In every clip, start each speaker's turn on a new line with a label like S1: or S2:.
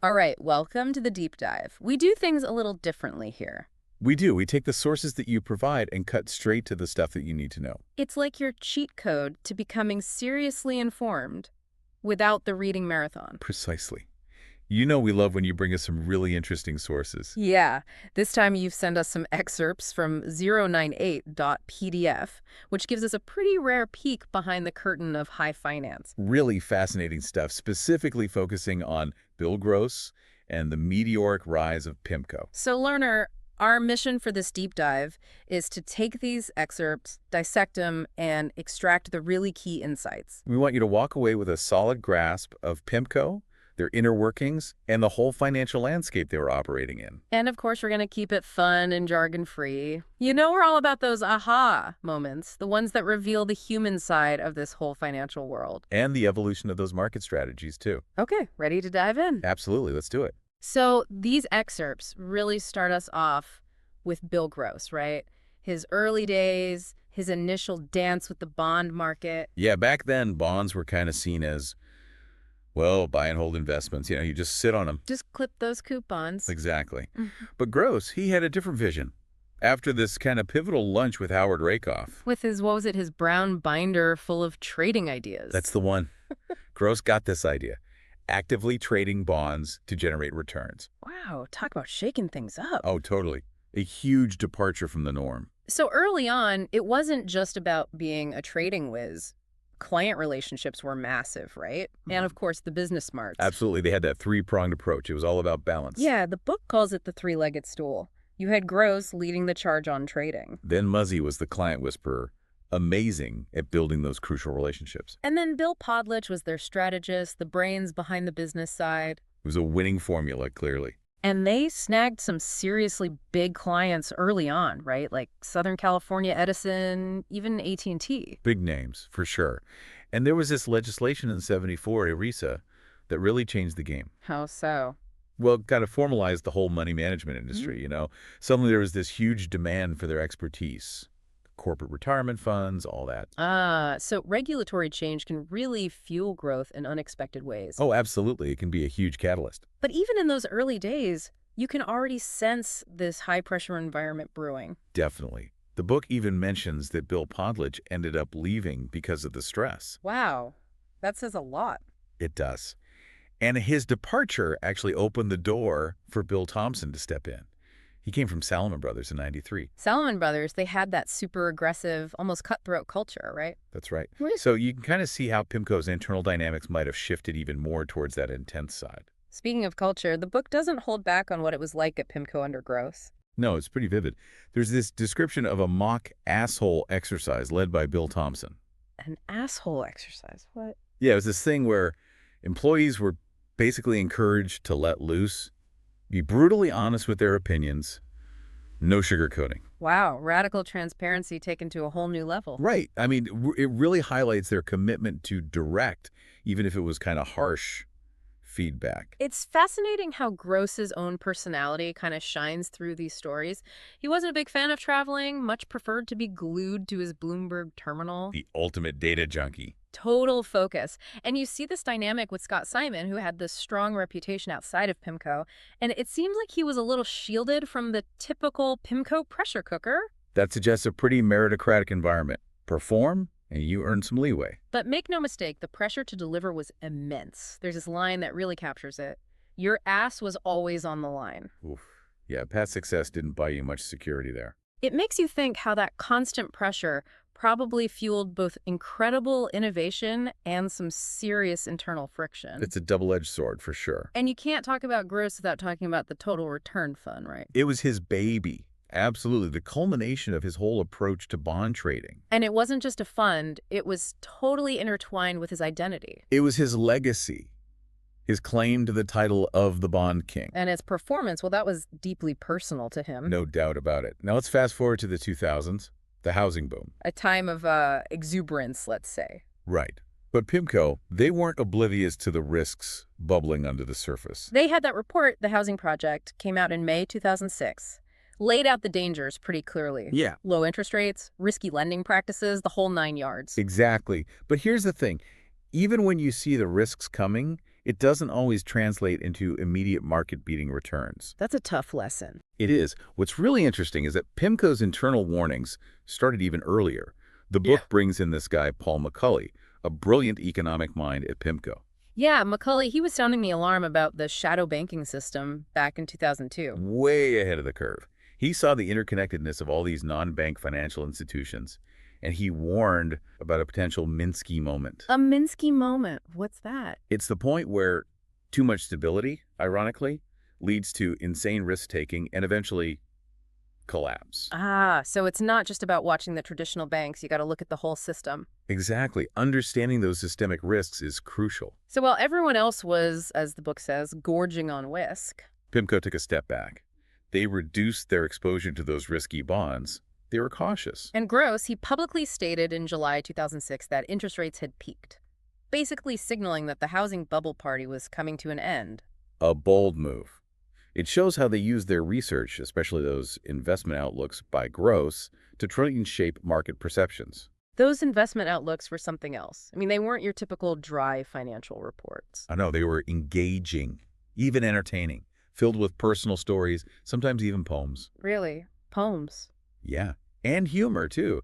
S1: All right, welcome to the deep dive. We do things a little differently here.
S2: We do. We take the sources that you provide and cut straight to the stuff that you need to know.
S1: It's like your cheat code to becoming seriously informed without the reading marathon.
S2: Precisely. You know we love when you bring us some really interesting sources.
S1: Yeah, this time you've sent us some excerpts from 098.pdf, which gives us a pretty rare peek behind the curtain of high finance.
S2: Really fascinating stuff, specifically focusing on Bill Gross and the meteoric rise of PIMCO.
S1: So, learner, our mission for this deep dive is to take these excerpts, dissect them, and extract the really key insights.
S2: We want you to walk away with a solid grasp of PIMCO, their inner workings, and the whole financial landscape they were operating in.
S1: And of course, we're going to keep it fun and jargon-free. You know we're all about those aha moments, the ones that reveal the human side of this whole financial world.
S2: And the evolution of those market strategies, too.
S1: Okay, ready to dive in?
S2: Absolutely. Let's do it.
S1: So these excerpts really start us off with Bill Gross, right? His early days, his initial dance with the bond market.
S2: Yeah, back then, bonds were kind of seen as, well, buy and hold investments. You just sit on them.
S1: Just clip those coupons.
S2: Exactly. But Gross, he had a different vision. After this kind of pivotal lunch with Howard Rakoff.
S1: With his, what was it, his brown binder full of trading ideas.
S2: That's the one. Gross got this idea. Actively trading bonds to generate returns.
S1: Wow, talk about shaking things up.
S2: Oh, totally. A huge departure from the norm.
S1: So early on, it wasn't just about being a trading whiz. Client relationships were massive, right? And of course, the business smarts.
S2: Absolutely. They had that three-pronged approach. It was all about balance.
S1: Yeah, the book calls it the three-legged stool. You had Gross leading the charge on trading.
S2: Then Muzzy was the client whisperer, amazing at building those crucial relationships.
S1: And then Bill Podlich was their strategist, the brains behind the business side.
S2: It was a winning formula, clearly.
S1: And they snagged some seriously big clients early on, right? Like Southern California Edison, even AT&T.
S2: Big names, for sure. And there was this legislation in '74, ERISA, that really changed the game.
S1: How so?
S2: Well, kind of formalized the whole money management industry. Suddenly there was this huge demand for their expertise. Corporate retirement funds, all that.
S1: So regulatory change can really fuel growth in unexpected ways.
S2: Oh, absolutely. It can be a huge catalyst.
S1: But even in those early days, you can already sense this high-pressure environment brewing.
S2: Definitely. The book even mentions that Bill Podlich ended up leaving because of the stress.
S1: Wow, that says a lot.
S2: It does. And his departure actually opened the door for Bill Thompson to step in. He came from Salomon Brothers in '93.
S1: Salomon Brothers, they had that super aggressive, almost cutthroat culture, right?
S2: That's right.
S1: Right.
S2: So you can kind of see how PIMCO's internal dynamics might have shifted even more towards that intense side.
S1: Speaking of culture, the book doesn't hold back on what it was like at PIMCO under Gross.
S2: No, it's pretty vivid. There's this description of a mock asshole exercise led by Bill Thompson.
S1: An asshole exercise? What?
S2: Yeah, it was this thing where employees were basically encouraged to let loose, be brutally honest with their opinions, no sugarcoating.
S1: Wow, radical transparency taken to a whole new level.
S2: Right. I mean, it really highlights their commitment to direct, even if it was kind of harsh, feedback.
S1: It's fascinating how Gross's own personality kind of shines through these stories. He wasn't a big fan of traveling, much preferred to be glued to his Bloomberg terminal.
S2: The ultimate data junkie.
S1: Total focus. And you see this dynamic with Scott Simon, who had this strong reputation outside of PIMCO, and it seems like he was a little shielded from the typical PIMCO pressure cooker.
S2: That suggests a pretty meritocratic environment. Perform, and you earn some leeway.
S1: But make no mistake, the pressure to deliver was immense. There's this line that really captures it. Your ass was always on the line.
S2: Oof. Yeah, past success didn't buy you much security there.
S1: It makes you think how that constant pressure probably fueled both incredible innovation and some serious internal friction.
S2: It's a double-edged sword, for sure.
S1: And you can't talk about Gross without talking about the total return fund, right?
S2: It was his baby. Absolutely. The culmination of his whole approach to bond trading.
S1: And it wasn't just a fund, it was totally intertwined with his identity.
S2: It was his legacy, his claim to the title of the Bond King.
S1: And his performance, well, that was deeply personal to him.
S2: No doubt about it. Now let's fast forward to the 2000s, the housing boom.
S1: A time of exuberance, let's say.
S2: Right. But PIMCO, they weren't oblivious to the risks bubbling under the surface.
S1: They had that report, The Housing Project, came out in May 2006. Laid out the dangers pretty clearly.
S2: Yeah.
S1: Low interest rates, risky lending practices, the whole 9 yards.
S2: Exactly. But here's the thing. Even when you see the risks coming, it doesn't always translate into immediate market-beating returns.
S1: That's a tough lesson.
S2: It is. What's really interesting is that PIMCO's internal warnings started even earlier. The
S1: Yeah.
S2: book brings in this guy, Paul McCulley, a brilliant economic mind at PIMCO.
S1: Yeah, McCulley, he was sounding the alarm about the shadow banking system back in 2002.
S2: Way ahead of the curve. He saw the interconnectedness of all these non-bank financial institutions, and he warned about a potential Minsky moment.
S1: A Minsky moment. What's that?
S2: It's the point where too much stability, ironically, leads to insane risk-taking and eventually collapse.
S1: Ah, so it's not just about watching the traditional banks. You got to look at the whole system.
S2: Exactly. Understanding those systemic risks is crucial.
S1: So while everyone else was, as the book says, gorging on whisk.
S2: PIMCO took a step back. They reduced their exposure to those risky bonds. They were cautious.
S1: And Gross, he publicly stated in July 2006 that interest rates had peaked, basically signaling that the housing bubble party was coming to an end.
S2: A bold move. It shows how they use their research, especially those investment outlooks by Gross, to try and shape market perceptions.
S1: Those investment outlooks were something else. I mean, they weren't your typical dry financial reports.
S2: I know, they were engaging, even entertaining, filled with personal stories, sometimes even poems.
S1: Really? Poems.
S2: Yeah, and humor, too.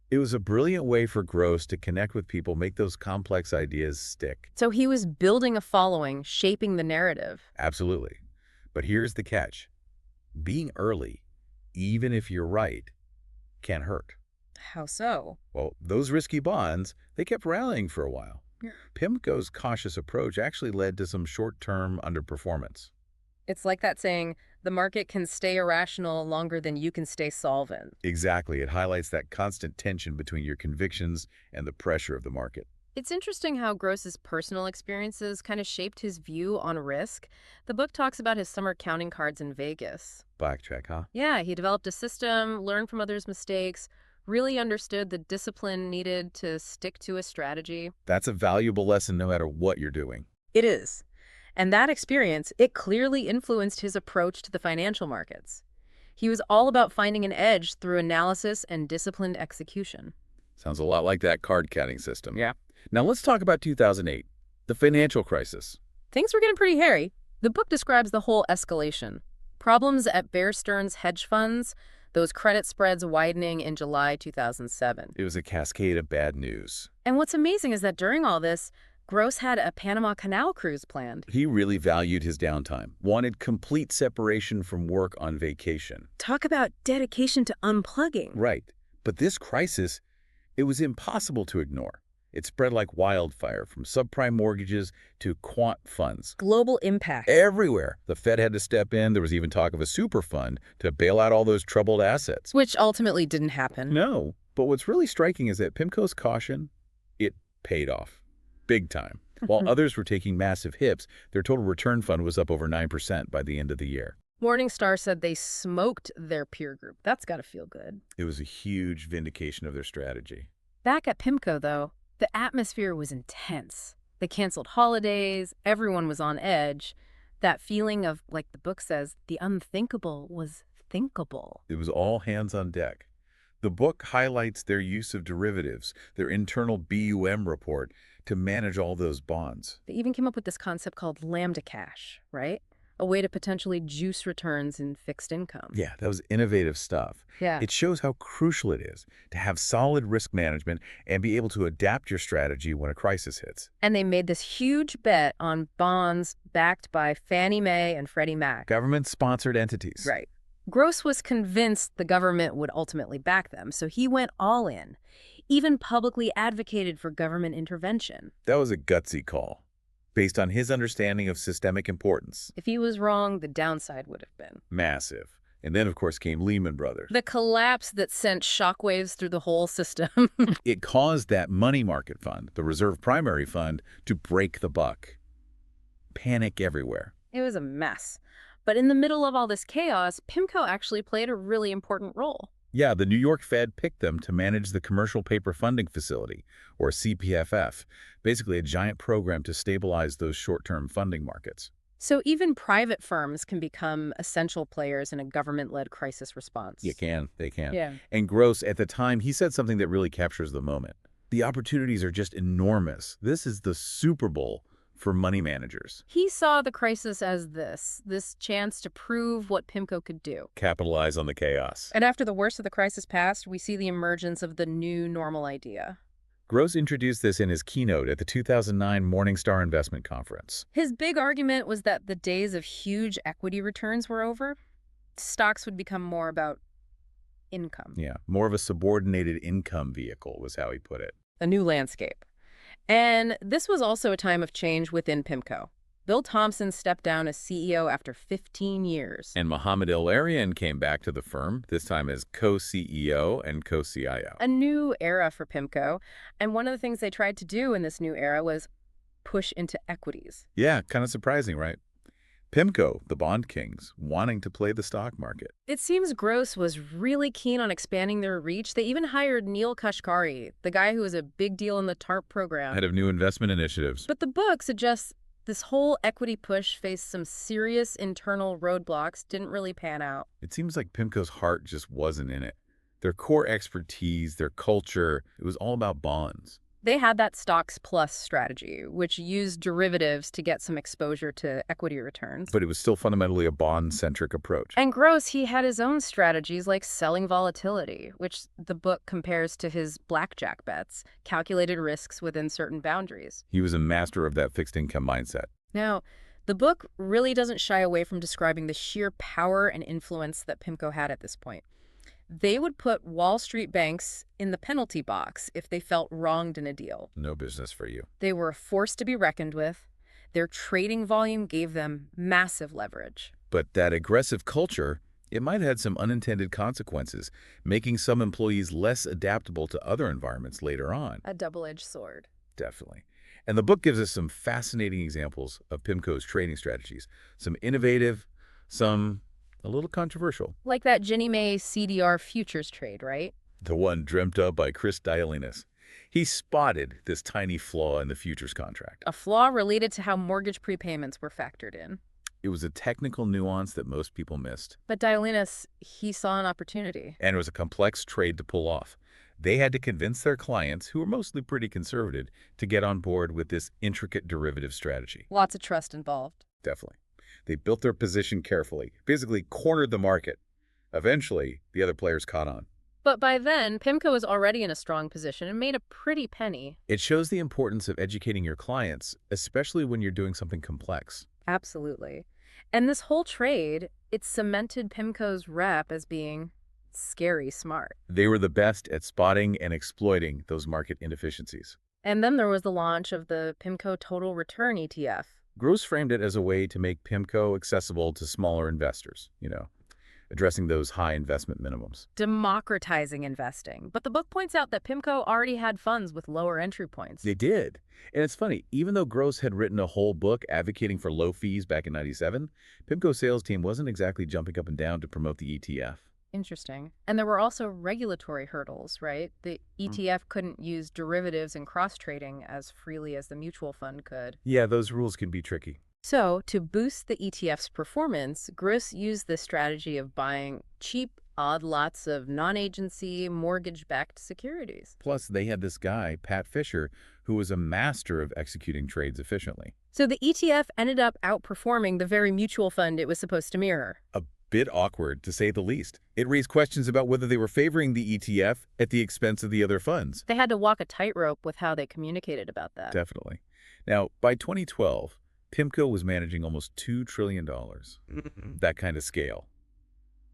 S2: It was a brilliant way for Gross to connect with people, make those complex ideas stick.
S1: So he was building a following, shaping the narrative.
S2: Absolutely. But here's the catch. Being early, even if you're right, can hurt.
S1: How so?
S2: Well, those risky bonds, they kept rallying for a while.
S1: Yeah.
S2: PIMCO's cautious approach actually led to some short-term underperformance.
S1: It's like that saying, the market can stay irrational longer than you can stay solvent.
S2: Exactly. It highlights that constant tension between your convictions and the pressure of the market.
S1: It's interesting how Gross's personal experiences kind of shaped his view on risk. The book talks about his summer counting cards in Vegas.
S2: Blackjack, huh?
S1: Yeah, he developed a system, learned from others' mistakes, really understood the discipline needed to stick to a strategy.
S2: That's a valuable lesson no matter what you're doing.
S1: It is. And that experience, it clearly influenced his approach to the financial markets. He was all about finding an edge through analysis and disciplined execution.
S2: Sounds a lot like that card counting system.
S1: Yeah.
S2: Now let's talk about 2008, the financial crisis.
S1: Things were getting pretty hairy. The book describes the whole escalation. Problems at Bear Stearns hedge funds, those credit spreads widening in July 2007.
S2: It was a cascade of bad news.
S1: And what's amazing is that during all this, Gross had a Panama Canal cruise planned.
S2: He really valued his downtime, wanted complete separation from work on vacation.
S1: Talk about dedication to unplugging.
S2: Right. But this crisis, it was impossible to ignore. It spread like wildfire from subprime mortgages to quant funds.
S1: Global impact.
S2: Everywhere. The Fed had to step in. There was even talk of a super fund to bail out all those troubled assets.
S1: Which ultimately didn't happen.
S2: No. But what's really striking is that PIMCO's caution, it paid off. Big time. While others were taking massive hits, their total return fund was up over 9% by the end of the year.
S1: Morningstar said they smoked their peer group. That's got to feel good.
S2: It was a huge vindication of their strategy.
S1: Back at PIMCO, though, the atmosphere was intense. They canceled holidays. Everyone was on edge. That feeling of, like the book says, the unthinkable was thinkable.
S2: It was all hands on deck. The book highlights their use of derivatives, their internal BUM report, to manage all those bonds.
S1: They even came up with this concept called lambda cash, right? A way to potentially juice returns in fixed income.
S2: Yeah, that was innovative stuff.
S1: Yeah.
S2: It shows how crucial it is to have solid risk management and be able to adapt your strategy when a crisis hits.
S1: And they made this huge bet on bonds backed by Fannie Mae and Freddie Mac.
S2: Government-sponsored entities.
S1: Right. Gross was convinced the government would ultimately back them, so he went all in, even publicly advocated for government intervention.
S2: That was a gutsy call, based on his understanding of systemic importance.
S1: If he was wrong, the downside would have been
S2: Massive. And then, of course, came Lehman Brothers.
S1: the collapse that sent shockwaves through the whole system.
S2: It caused that money market fund, the reserve primary fund, to break the buck. Panic everywhere.
S1: It was a mess. But in the middle of all this chaos, PIMCO actually played a really important role.
S2: Yeah, the New York Fed picked them to manage the Commercial Paper Funding Facility, or CPFF, basically a giant program to stabilize those short-term funding markets.
S1: So even private firms can become essential players in a government-led crisis response.
S2: They can.
S1: Yeah.
S2: And Gross, at the time, he said something that really captures the moment. The opportunities are just enormous. This is the Super Bowl for money managers.
S1: He saw the crisis as this chance to prove what PIMCO could do.
S2: Capitalize on the chaos.
S1: And after the worst of the crisis passed, we see the emergence of the new normal idea.
S2: Gross introduced this in his keynote at the 2009 Morningstar Investment Conference.
S1: His big argument was that the days of huge equity returns were over. Stocks would become more about income.
S2: Yeah, more of a subordinated income vehicle was how he put it.
S1: A new landscape. And this was also a time of change within PIMCO. Bill Thompson stepped down as CEO after 15 years.
S2: And Mohamed El-Arian came back to the firm, this time as co-CEO and co-CIO.
S1: A new era for PIMCO. And one of the things they tried to do in this new era was push into equities.
S2: Yeah, kind of surprising, right? PIMCO, the bond kings, wanting to play the stock market.
S1: It seems Gross was really keen on expanding their reach. They even hired Neil Kashkari, the guy who was a big deal in the TARP program.
S2: Head of new investment initiatives.
S1: But the book suggests this whole equity push faced some serious internal roadblocks, didn't really pan out.
S2: It seems like PIMCO's heart just wasn't in it. Their core expertise, their culture, it was all about bonds.
S1: They had that stocks plus strategy, which used derivatives to get some exposure to equity returns.
S2: But it was still fundamentally a bond-centric approach.
S1: And Gross, he had his own strategies like selling volatility, which the book compares to his blackjack bets, calculated risks within certain boundaries.
S2: He was a master of that fixed income mindset.
S1: Now, the book really doesn't shy away from describing the sheer power and influence that PIMCO had at this point. They would put Wall Street banks in the penalty box if they felt wronged in a deal.
S2: No business for you.
S1: They were a force to be reckoned with. Their trading volume gave them massive leverage.
S2: But that aggressive culture, it might have had some unintended consequences, making some employees less adaptable to other environments later on.
S1: A double-edged sword.
S2: Definitely. And the book gives us some fascinating examples of PIMCO's trading strategies. Some innovative, some a little controversial.
S1: Like that Ginnie Mae CDR futures trade, right?
S2: The one dreamt up by Chris Dialinas. He spotted this tiny flaw in the futures contract.
S1: A flaw related to how mortgage prepayments were factored in.
S2: It was a technical nuance that most people missed.
S1: But Dialinas, he saw an opportunity.
S2: And it was a complex trade to pull off. They had to convince their clients, who were mostly pretty conservative, to get on board with this intricate derivative strategy.
S1: Lots of trust involved.
S2: Definitely. They built their position carefully, basically cornered the market. Eventually, the other players caught on.
S1: But by then, PIMCO was already in a strong position and made a pretty penny.
S2: It shows the importance of educating your clients, especially when you're doing something complex.
S1: Absolutely. And this whole trade, it cemented PIMCO's rep as being scary smart.
S2: They were the best at spotting and exploiting those market inefficiencies.
S1: And then there was the launch of the PIMCO Total Return ETF.
S2: Gross framed it as a way to make PIMCO accessible to smaller investors, addressing those high investment minimums.
S1: Democratizing investing. But the book points out that PIMCO already had funds with lower entry points.
S2: They did. And it's funny, even though Gross had written a whole book advocating for low fees back in '97, PIMCO's sales team wasn't exactly jumping up and down to promote the ETF.
S1: Interesting. And there were also regulatory hurdles, right? The ETF couldn't use derivatives and cross-trading as freely as the mutual fund could.
S2: Yeah, those rules can be tricky.
S1: So, to boost the ETF's performance, Gross used the strategy of buying cheap, odd lots of non-agency, mortgage-backed securities.
S2: Plus, they had this guy, Pat Fisher, who was a master of executing trades efficiently.
S1: So the ETF ended up outperforming the very mutual fund it was supposed to mirror.
S2: A bit awkward, to say the least. It raised questions about whether they were favoring the ETF at the expense of the other funds.
S1: They had to walk a tightrope with how they communicated about that.
S2: Definitely. Now, by 2012, PIMCO was managing almost $2 trillion. That kind of scale.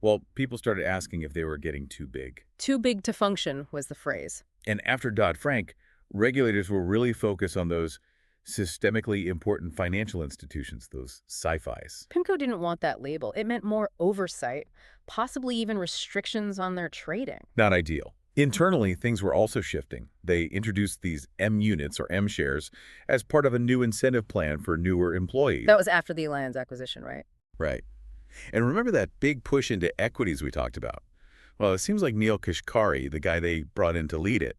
S2: Well, people started asking if they were getting too big.
S1: Too big to function was the phrase.
S2: And after Dodd-Frank, regulators were really focused on those systemically important financial institutions, those sci-fis.
S1: PIMCO didn't want that label. It meant more oversight, possibly even restrictions on their trading.
S2: Not ideal. Internally, things were also shifting. They introduced these M units or M shares as part of a new incentive plan for newer employees.
S1: That was after the Allianz acquisition, right?
S2: Right. And remember that big push into equities we talked about? Well, it seems like Neil Kashkari, the guy they brought in to lead it,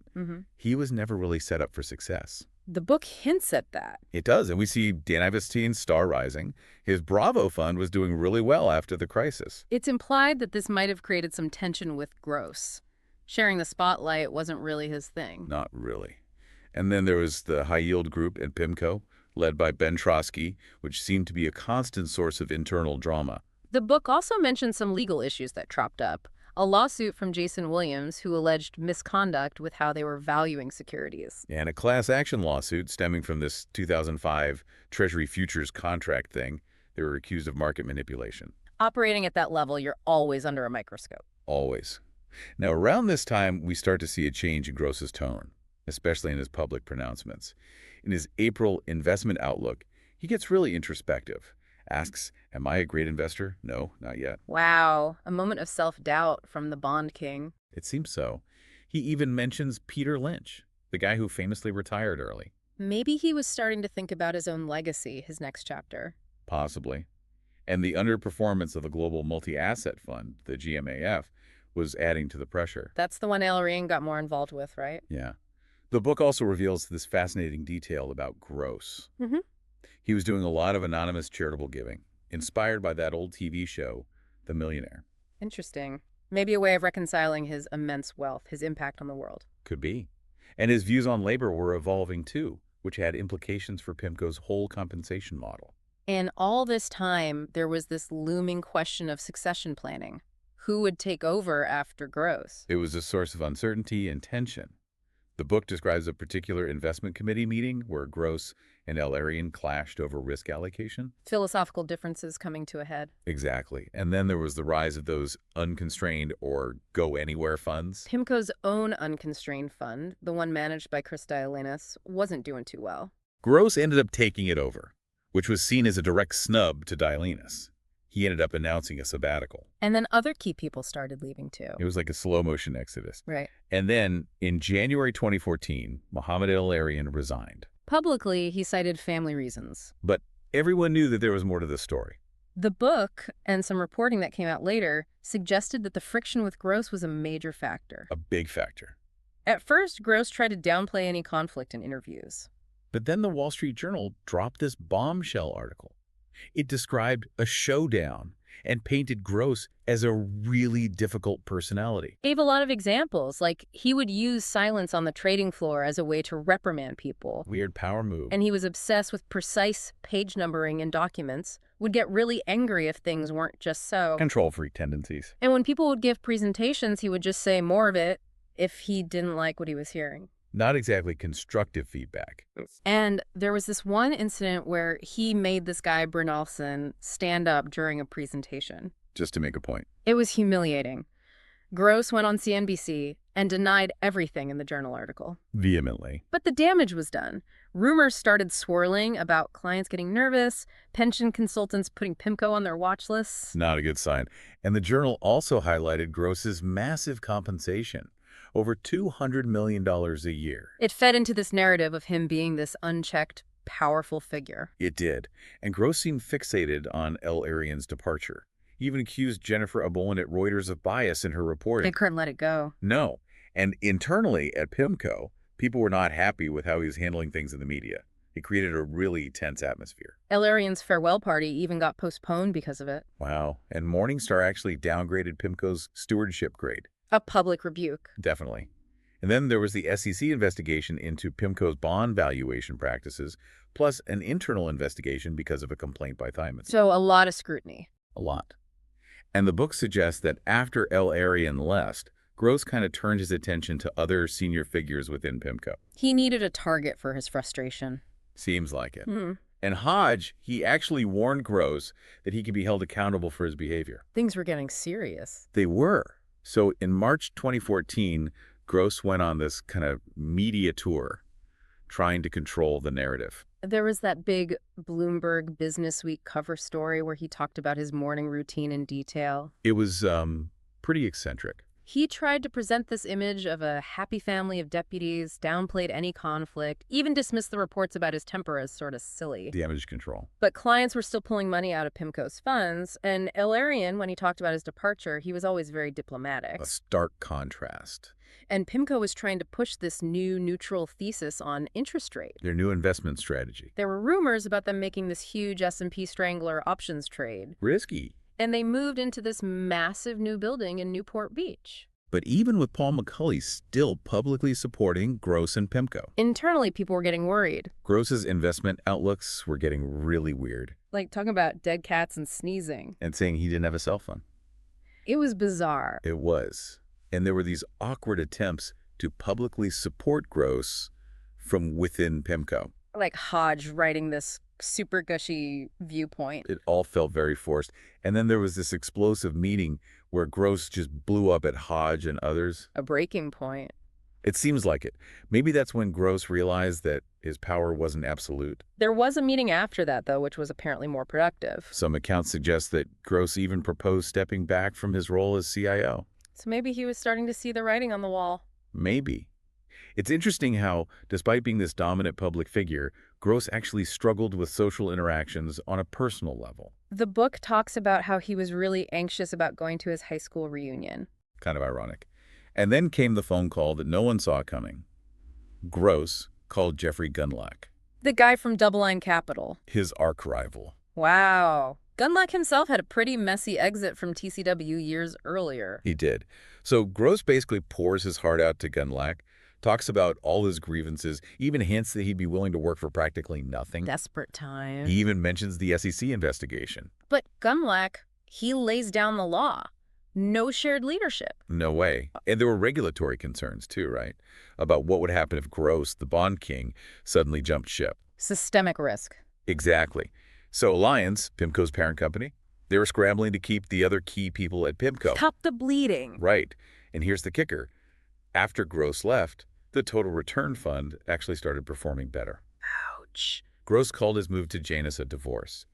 S2: he was never really set up for success.
S1: The book hints at that.
S2: It does, and we see Dan Ivesteen's star rising. His Bravo fund was doing really well after the crisis.
S1: It's implied that this might have created some tension with Gross. Sharing the spotlight wasn't really his thing.
S2: Not really. And then there was the high-yield group at PIMCO, led by Ben Trotsky, which seemed to be a constant source of internal drama.
S1: The book also mentions some legal issues that tropped up. A lawsuit from Jason Williams, who alleged misconduct with how they were valuing securities.
S2: And a class action lawsuit stemming from this 2005 Treasury futures contract thing. They were accused of market manipulation.
S1: Operating at that level, you're always under a microscope.
S2: Always. Now, around this time, we start to see a change in Gross's tone, especially in his public pronouncements. In his April investment outlook, he gets really introspective. Asks, am I a great investor? No, not yet.
S1: Wow, a moment of self-doubt from the Bond King.
S2: It seems so. He even mentions Peter Lynch, the guy who famously retired early.
S1: Maybe he was starting to think about his own legacy, his next chapter.
S2: Possibly. And the underperformance of the Global Multi-Asset Fund, the GMAF, was adding to the pressure.
S1: That's the one Ellery got more involved with, right?
S2: Yeah. The book also reveals this fascinating detail about Gross.
S1: Mm-hmm.
S2: He was doing a lot of anonymous charitable giving, inspired by that old TV show, The Millionaire.
S1: Interesting. Maybe a way of reconciling his immense wealth, his impact on the world.
S2: Could be. And his views on labor were evolving too, which had implications for PIMCO's whole compensation model.
S1: And all this time, there was this looming question of succession planning. Who would take over after Gross?
S2: It was a source of uncertainty and tension. The book describes a particular investment committee meeting where Gross and Ellery clashed over risk allocation.
S1: Philosophical differences coming to a head.
S2: Exactly. And then there was the rise of those unconstrained or go-anywhere funds.
S1: PIMCO's own unconstrained fund, the one managed by Chris Dialenis, wasn't doing too well.
S2: Gross ended up taking it over, which was seen as a direct snub to Dialenis. He ended up announcing a sabbatical.
S1: And then other key people started leaving too.
S2: It was like a slow-motion exodus.
S1: Right.
S2: And then, in January 2014, Mohamed El-Erian resigned.
S1: Publicly, he cited family reasons.
S2: But everyone knew that there was more to the story.
S1: The book, and some reporting that came out later, suggested that the friction with Gross was a major factor.
S2: A big factor.
S1: At first, Gross tried to downplay any conflict in interviews.
S2: But then the Wall Street Journal dropped this bombshell article. It described a showdown and painted Gross as a really difficult personality.
S1: Gave a lot of examples, like he would use silence on the trading floor as a way to reprimand people.
S2: Weird power move.
S1: And he was obsessed with precise page numbering in documents, would get really angry if things weren't just so.
S2: Control freak tendencies.
S1: And when people would give presentations, he would just say more of it if he didn't like what he was hearing.
S2: Not exactly constructive feedback.
S1: And there was this one incident where he made this guy, Brynolfsson, stand up during a presentation.
S2: Just to make a point.
S1: It was humiliating. Gross went on CNBC and denied everything in the journal article.
S2: Vehemently.
S1: But the damage was done. Rumors started swirling about clients getting nervous, pension consultants putting PIMCO on their watch lists.
S2: Not a good sign. And the journal also highlighted Gross's massive compensation. Over $200 million a year.
S1: It fed into this narrative of him being this unchecked, powerful figure.
S2: It did. And Gross seemed fixated on El-Erian's departure. He even accused Jennifer Abolin at Reuters of bias in her reporting.
S1: They couldn't let it go.
S2: No. And internally at PIMCO, people were not happy with how he was handling things in the media. It created a really tense atmosphere.
S1: El-Erian's farewell party even got postponed because of it.
S2: Wow. And Morningstar actually downgraded PIMCO's stewardship grade.
S1: A public rebuke.
S2: Definitely. And then there was the SEC investigation into PIMCO's bond valuation practices, plus an internal investigation because of a complaint by Thyman.
S1: So a lot of scrutiny.
S2: A lot. And the book suggests that after El-Erian left, Gross kind of turned his attention to other senior figures within PIMCO.
S1: He needed a target for his frustration.
S2: Seems like it.
S1: Mm-hmm.
S2: And Hodge, he actually warned Gross that he could be held accountable for his behavior.
S1: Things were getting serious.
S2: They were. So in March 2014, Gross went on this kind of media tour, trying to control the narrative.
S1: There was that big Bloomberg Business Week cover story where he talked about his morning routine in detail.
S2: It was pretty eccentric.
S1: He tried to present this image of a happy family of deputies, downplayed any conflict, even dismissed the reports about his temper as sort of silly.
S2: Damage control.
S1: But clients were still pulling money out of PIMCO's funds, and El-Erian, when he talked about his departure, he was always very diplomatic.
S2: A stark contrast.
S1: And PIMCO was trying to push this new neutral thesis on interest rate.
S2: Their new investment strategy.
S1: There were rumors about them making this huge S&P Strangler options trade.
S2: Risky.
S1: And they moved into this massive new building in Newport Beach.
S2: But even with Paul McCulley still publicly supporting Gross and PIMCO,
S1: Internally, people were getting worried.
S2: Gross's investment outlooks were getting really weird
S1: Like talking about dead cats and sneezing.
S2: and saying he didn't have a cell phone.
S1: It was bizarre.
S2: It was. And there were these awkward attempts to publicly support Gross from within PIMCO.
S1: Like Hodge writing this super gushy viewpoint.
S2: It all felt very forced. And then there was this explosive meeting where Gross just blew up at Hodge and others.
S1: A breaking point.
S2: It seems like it. Maybe that's when Gross realized that his power wasn't absolute.
S1: There was a meeting after that, though, which was apparently more productive.
S2: Some accounts suggest that Gross even proposed stepping back from his role as CIO.
S1: So maybe he was starting to see the writing on the wall.
S2: Maybe. It's interesting how, despite being this dominant public figure, Gross actually struggled with social interactions on a personal level.
S1: The book talks about how he was really anxious about going to his high school reunion.
S2: Kind of ironic. And then came the phone call that no one saw coming. Gross called Jeffrey Gundlach,
S1: The guy from Double Line Capital.
S2: his arch rival.
S1: Wow. Gundlach himself had a pretty messy exit from TCW years earlier.
S2: He did. So Gross basically pours his heart out to Gundlach, talks about all his grievances, even hints that he'd be willing to work for practically nothing.
S1: Desperate time.
S2: He even mentions the SEC investigation.
S1: But Gundlach, he lays down the law. No shared leadership.
S2: No way. And there were regulatory concerns too, right? About what would happen if Gross, the bond king, suddenly jumped ship.
S1: Systemic risk.
S2: Exactly. So Alliance, PIMCO's parent company, they were scrambling to keep the other key people at PIMCO.
S1: Stop the bleeding.
S2: Right. And here's the kicker. After Gross left, the Total Return Fund actually started performing better.
S1: Ouch.
S2: Gross called his move to Janus a divorce.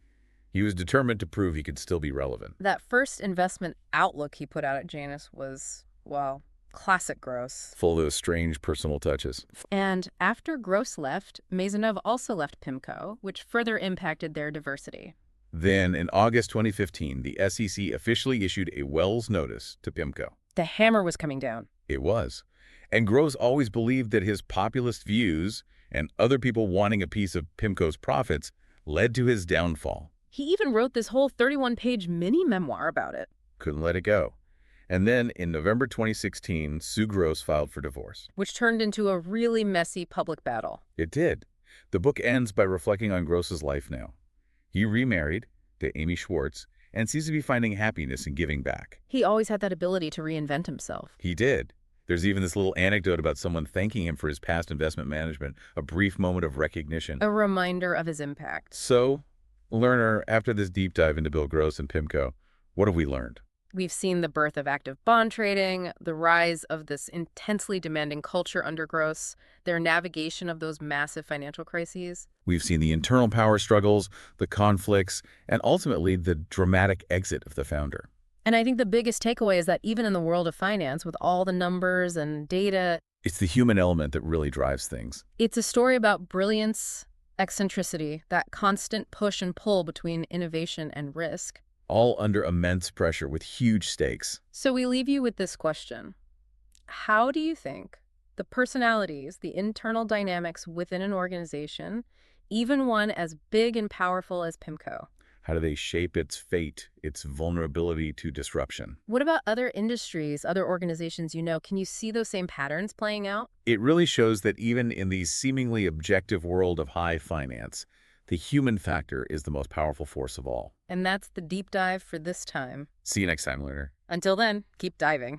S2: He was determined to prove he could still be relevant.
S1: That first investment outlook he put out at Janus was, well, classic Gross.
S2: Full of those strange personal touches.
S1: And after Gross left, Maisonneuve also left PIMCO, which further impacted their diversity.
S2: Then, in August 2015, the SEC officially issued a Wells notice to PIMCO.
S1: The hammer was coming down.
S2: It was. And Gross always believed that his populist views and other people wanting a piece of PIMCO's profits led to his downfall.
S1: He even wrote this whole 31-page mini-memoir about it.
S2: Couldn't let it go. And then, in November 2016, Sue Gross filed for divorce.
S1: Which turned into a really messy public battle.
S2: It did. The book ends by reflecting on Gross's life now. He remarried to Amy Schwartz and seems to be finding happiness in giving back.
S1: He always had that ability to reinvent himself.
S2: He did. There's even this little anecdote about someone thanking him for his past investment management, a brief moment of recognition.
S1: A reminder of his impact.
S2: So, learner, after this deep dive into Bill Gross and PIMCO, what have we learned?
S1: We've seen the birth of active bond trading, the rise of this intensely demanding culture under Gross, their navigation of those massive financial crises.
S2: We've seen the internal power struggles, the conflicts, and ultimately the dramatic exit of the founder.
S1: And I think the biggest takeaway is that even in the world of finance, with all the numbers and data,
S2: It's the human element that really drives things.
S1: it's a story about brilliance, eccentricity, that constant push and pull between innovation and risk.
S2: All under immense pressure with huge stakes.
S1: So we leave you with this question. How do you think the personalities, the internal dynamics within an organization, even one as big and powerful as PIMCO,
S2: How do they shape its fate, its vulnerability to disruption?
S1: what about other industries, other organizations you know? Can you see those same patterns playing out?
S2: It really shows that even in the seemingly objective world of high finance, the human factor is the most powerful force of all.
S1: And that's the deep dive for this time.
S2: See you next time, learner.
S1: Until then, keep diving.